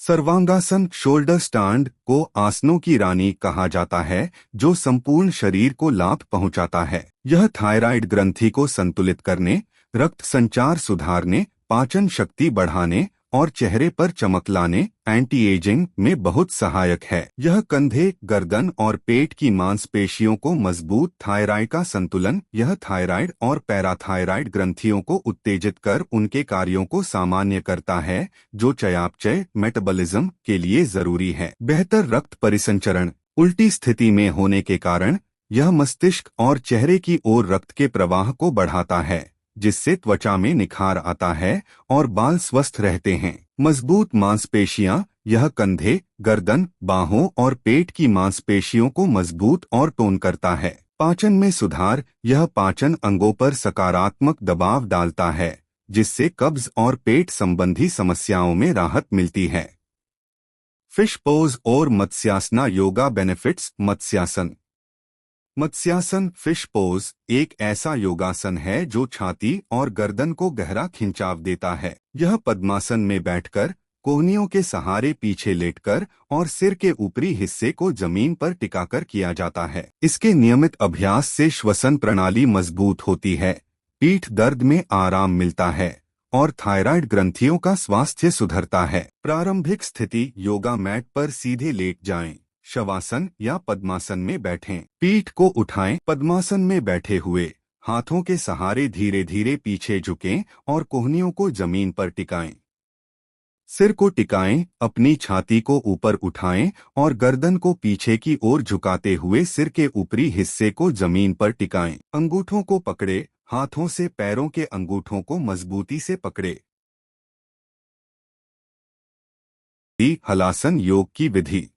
Sarvangasana shoulder stand को आसनों की रानी कहा जाता है, जो संपूर्ण शरीर को लाभ पहुंचाता है। यह थायराइड ग्रंथि को संतुलित करने, रक्त संचार सुधारने, पाचन शक्ति बढ़ाने और चेहरे पर चमक लाने, एंटी एजिंग में बहुत सहायक है। यह कंधे, गर्दन और पेट की मांसपेशियों को मजबूत थायराइड का संतुलन, यह थायराइड और पैराथायराइड ग्रंथियों को उत्तेजित कर उनके कार्यों को सामान्य करता है, जो चयापचय मेटाबॉलिज्म के लिए जरूरी है। बेहतर रक्त परिसंचरण। उल्टी स्थिति में होने के कारण यह मस्तिष्क और चेहरे की ओर रक्त के प्रवाह को बढ़ाता है, जिससे त्वचा में निखार आता है और बाल स्वस्थ रहते हैं। मजबूत मांसपेशियां। यह कंधे, गर्दन, बाहों और पेट की मांसपेशियों को मजबूत और टोन करता है। पाचन में सुधार। यह पाचन अंगों पर सकारात्मक दबाव डालता है, जिससे कब्ज और पेट संबंधी समस्याओं में राहत मिलती है। फिश पोज और Matsyasana yoga benefits. Matsyasana. Matsyasana fish pose एक ऐसा योगासन है जो छाती और गर्दन को गहरा खिंचाव देता है। यह पद्मासन में बैठकर, कोहनियों के सहारे पीछे लेटकर और सिर के ऊपरी हिस्से को जमीन पर टिकाकर किया जाता है। इसके नियमित अभ्यास से श्वसन प्रणाली मजबूत होती है, पीठ दर्द में आराम मिलता है और थायराइड ग्रंथियों का स्वास्थ्य सुधरता है। प्रारंभिक स्थिति। योगा मैट पर सीधे लेट जाएं। शवासन या पद्मासन में बैठें। पीठ को उठाएं। पद्मासन में बैठे हुए हाथों के सहारे धीरे धीरे पीछे झुकें और कोहनियों को जमीन पर टिकाएं। सिर को टिकाएं, अपनी छाती को ऊपर उठाएं और गर्दन को पीछे की ओर झुकाते हुए सिर के ऊपरी हिस्से को जमीन पर टिकाएं। अंगूठों को पकड़े। हाथों से पैरों के अंगूठों को मजबूती से पकड़े। हलासन योग की विधि।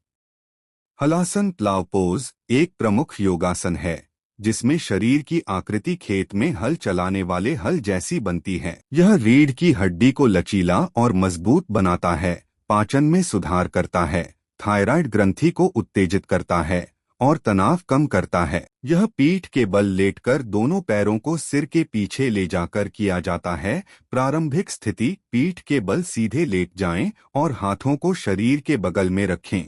हलासन प्लाव पोज एक प्रमुख योगासन है, जिसमें शरीर की आकृति खेत में हल चलाने वाले हल जैसी बनती है। यह रीढ़ की हड्डी को लचीला और मजबूत बनाता है, पाचन में सुधार करता है, थायराइड ग्रंथि को उत्तेजित करता है और तनाव कम करता है। यह पीठ के बल लेटकर दोनों पैरों को सिर के पीछे ले जाकर किया जाता है। प्रारंभिक स्थिति। पीठ के बल सीधे लेट जाएं और हाथों को शरीर के बगल में रखें।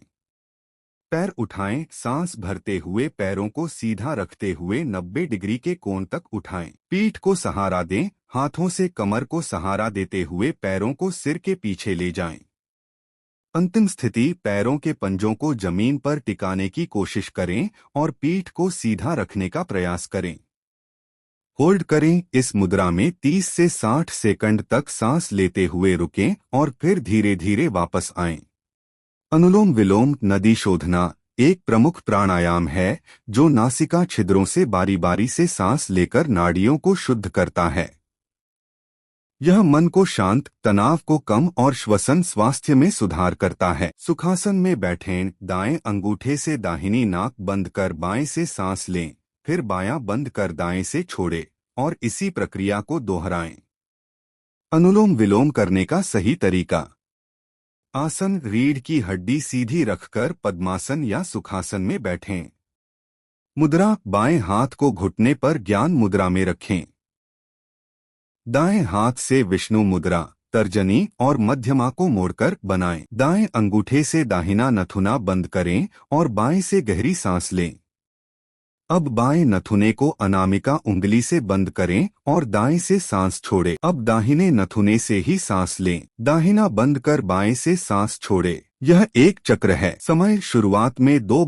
पैर उठाएं। सांस भरते हुए पैरों को सीधा रखते हुए 90 डिग्री के कोण तक उठाएं। पीठ को सहारा दें। हाथों से कमर को सहारा देते हुए पैरों को सिर के पीछे ले जाएं। अंतिम स्थिति। पैरों के पंजों को जमीन पर टिकाने की कोशिश करें और पीठ को सीधा रखने का प्रयास करें। होल्ड करें। इस मुद्रा में 30 से 60 सेकंड तक सांस लेते हुए रुकें और फिर धीरे धीरे वापस आएं। अनुलोम विलोम नदी शोधना एक प्रमुख प्राणायाम है, जो नासिका छिद्रों से बारी बारी से सांस लेकर नाड़ियों को शुद्ध करता है। यह मन को शांत, तनाव को कम और श्वसन स्वास्थ्य में सुधार करता है। सुखासन में बैठें। दाएं अंगूठे से दाहिनी नाक बंद कर बाएं से सांस लें, फिर बायां बंद कर दाएं से छोड़ें और इसी प्रक्रिया को दोहराएं। अनुलोम विलोम करने का सही तरीका। आसन। रीढ़ की हड्डी सीधी रखकर पद्मासन या सुखासन में बैठें। मुद्रा। बाएं हाथ को घुटने पर ज्ञान मुद्रा में रखें। दाएं हाथ से विष्णु मुद्रा, तर्जनी और मध्यमा को मोड़कर बनाएं। दाएं अंगूठे से दाहिना नथुना बंद करें और बाएं से गहरी सांस लें। अब बाएं नथुने को अनामिका उंगली से बंद करें और दाएं से सांस छोड़ें। अब दाहिने नथुने से ही सांस लें। दाहिना बंद कर बाएं से सांस छोड़ें। यह एक चक्र है। समय। शुरुआत में 2